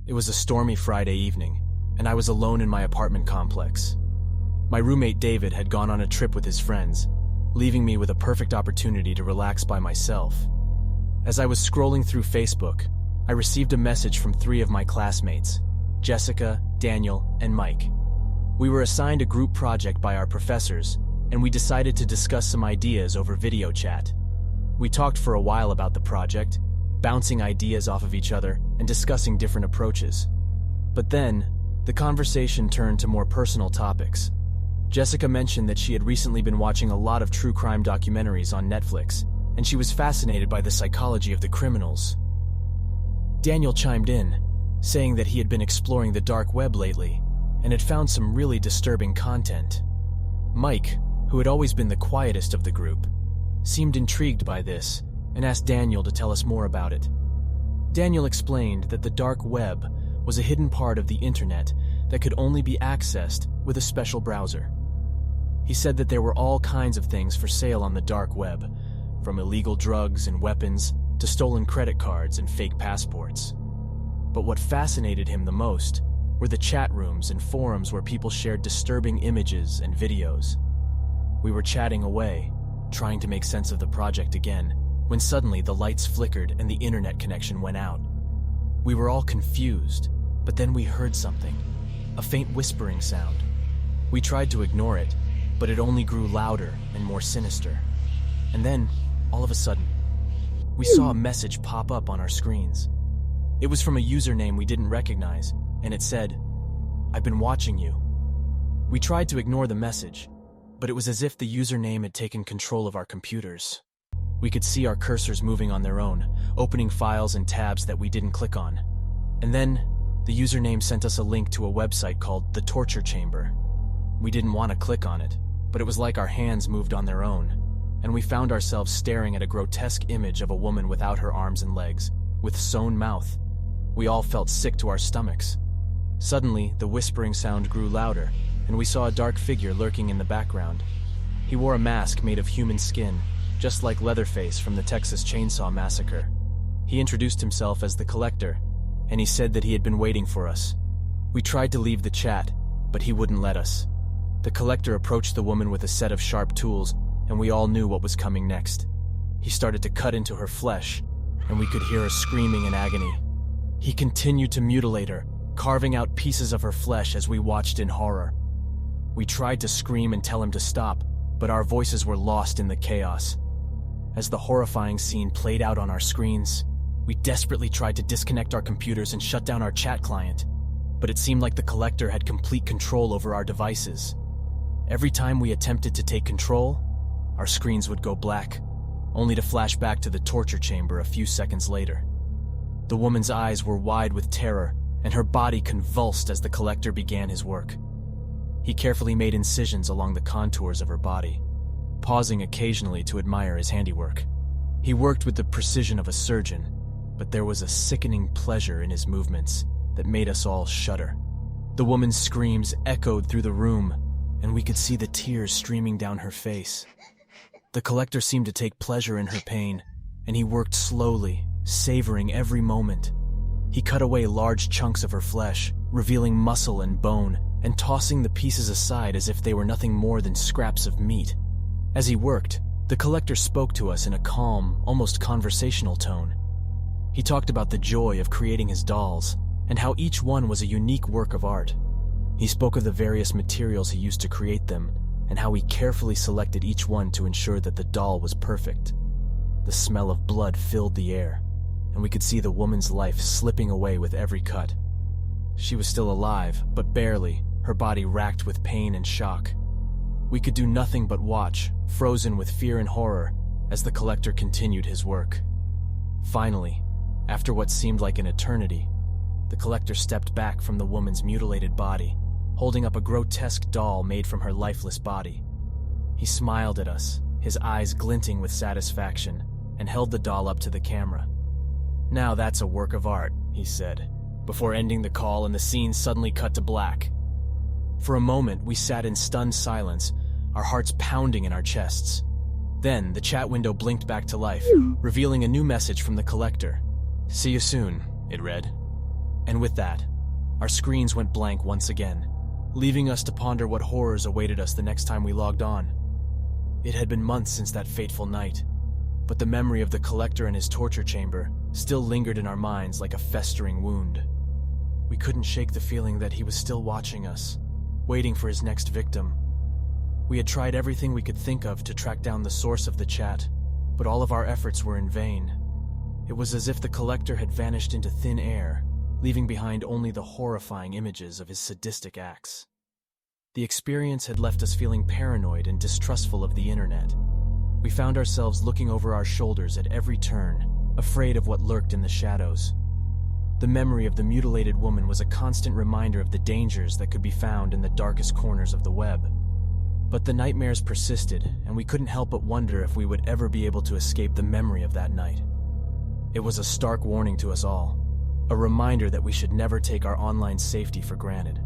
It was a stormy Friday evening, and I was alone in my apartment complex. My roommate David had gone on a trip with his friends, leaving me with a perfect opportunity to relax by myself. As I was scrolling through Facebook, I received a message from 3 of my classmates, Jessica, Daniel, and Mike. We were assigned a group project by our professors, and we decided to discuss some ideas over video chat. We talked for a while about the project, bouncing ideas off of each other and discussing different approaches. But then, the conversation turned to more personal topics. Jessica mentioned that she had recently been watching a lot of true crime documentaries on Netflix, and she was fascinated by the psychology of the criminals. Daniel chimed in, saying that he had been exploring the dark web lately and had found some really disturbing content. Mike, who had always been the quietest of the group, seemed intrigued by this and asked Daniel to tell us more about it. Daniel explained that the dark web was a hidden part of the internet that could only be accessed with a special browser. He said that there were all kinds of things for sale on the dark web, from illegal drugs and weapons to stolen credit cards and fake passports. But what fascinated him the most were the chat rooms and forums where people shared disturbing images and videos. We were chatting away, trying to make sense of the project again, when suddenly the lights flickered and the internet connection went out. We were all confused, but then we heard something, a faint whispering sound. We tried to ignore it, but it only grew louder and more sinister. And then, all of a sudden, we saw a message pop up on our screens. It was from a username we didn't recognize, and it said, "I've been watching you." We tried to ignore the message, but it was as if the username had taken control of our computers. We could see our cursors moving on their own, opening files and tabs that we didn't click on. And then, the username sent us a link to a website called The Torture Chamber. We didn't want to click on it, but it was like our hands moved on their own, and we found ourselves staring at a grotesque image of a woman without her arms and legs, with sewn mouth. We all felt sick to our stomachs. Suddenly, the whispering sound grew louder, and we saw a dark figure lurking in the background. He wore a mask made of human skin, just like Leatherface from the Texas Chainsaw Massacre. He introduced himself as the Collector, and he said that he had been waiting for us. We tried to leave the chat, but he wouldn't let us. The Collector approached the woman with a set of sharp tools, and we all knew what was coming next. He started to cut into her flesh, and we could hear her screaming in agony. He continued to mutilate her, carving out pieces of her flesh as we watched in horror. We tried to scream and tell him to stop, but our voices were lost in the chaos. As the horrifying scene played out on our screens, we desperately tried to disconnect our computers and shut down our chat client, but it seemed like the Collector had complete control over our devices. Every time we attempted to take control, our screens would go black, only to flash back to the torture chamber a few seconds later. The woman's eyes were wide with terror, and her body convulsed as the Collector began his work. He carefully made incisions along the contours of her body, pausing occasionally to admire his handiwork. He worked with the precision of a surgeon, but there was a sickening pleasure in his movements that made us all shudder. The woman's screams echoed through the room, and we could see the tears streaming down her face. The Collector seemed to take pleasure in her pain, and he worked slowly, savoring every moment. He cut away large chunks of her flesh, revealing muscle and bone, and tossing the pieces aside as if they were nothing more than scraps of meat. As he worked, the Collector spoke to us in a calm, almost conversational tone. He talked about the joy of creating his dolls, and how each one was a unique work of art. He spoke of the various materials he used to create them, and how he carefully selected each one to ensure that the doll was perfect. The smell of blood filled the air, and we could see the woman's life slipping away with every cut. She was still alive, but barely, her body racked with pain and shock. We could do nothing but watch, frozen with fear and horror, as the Collector continued his work. Finally, after what seemed like an eternity, the Collector stepped back from the woman's mutilated body, holding up a grotesque doll made from her lifeless body. He smiled at us, his eyes glinting with satisfaction, and held the doll up to the camera. "Now that's a work of art," he said, before ending the call and the scene suddenly cut to black. For a moment, we sat in stunned silence, our hearts pounding in our chests. Then, the chat window blinked back to life, revealing a new message from the Collector. "See you soon," it read. And with that, our screens went blank once again, leaving us to ponder what horrors awaited us the next time we logged on. It had been months since that fateful night, but the memory of the collector and his torture chamber still lingered in our minds like a festering wound. We couldn't shake the feeling that he was still watching us, waiting for his next victim. We had tried everything we could think of to track down the source of the chat, but all of our efforts were in vain. It was as if the collector had vanished into thin air, leaving behind only the horrifying images of his sadistic acts. The experience had left us feeling paranoid and distrustful of the internet. We found ourselves looking over our shoulders at every turn, afraid of what lurked in the shadows. The memory of the mutilated woman was a constant reminder of the dangers that could be found in the darkest corners of the web. But the nightmares persisted, and we couldn't help but wonder if we would ever be able to escape the memory of that night. It was a stark warning to us all, a reminder that we should never take our online safety for granted.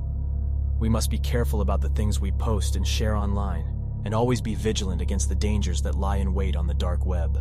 We must be careful about the things we post and share online, and always be vigilant against the dangers that lie in wait on the dark web.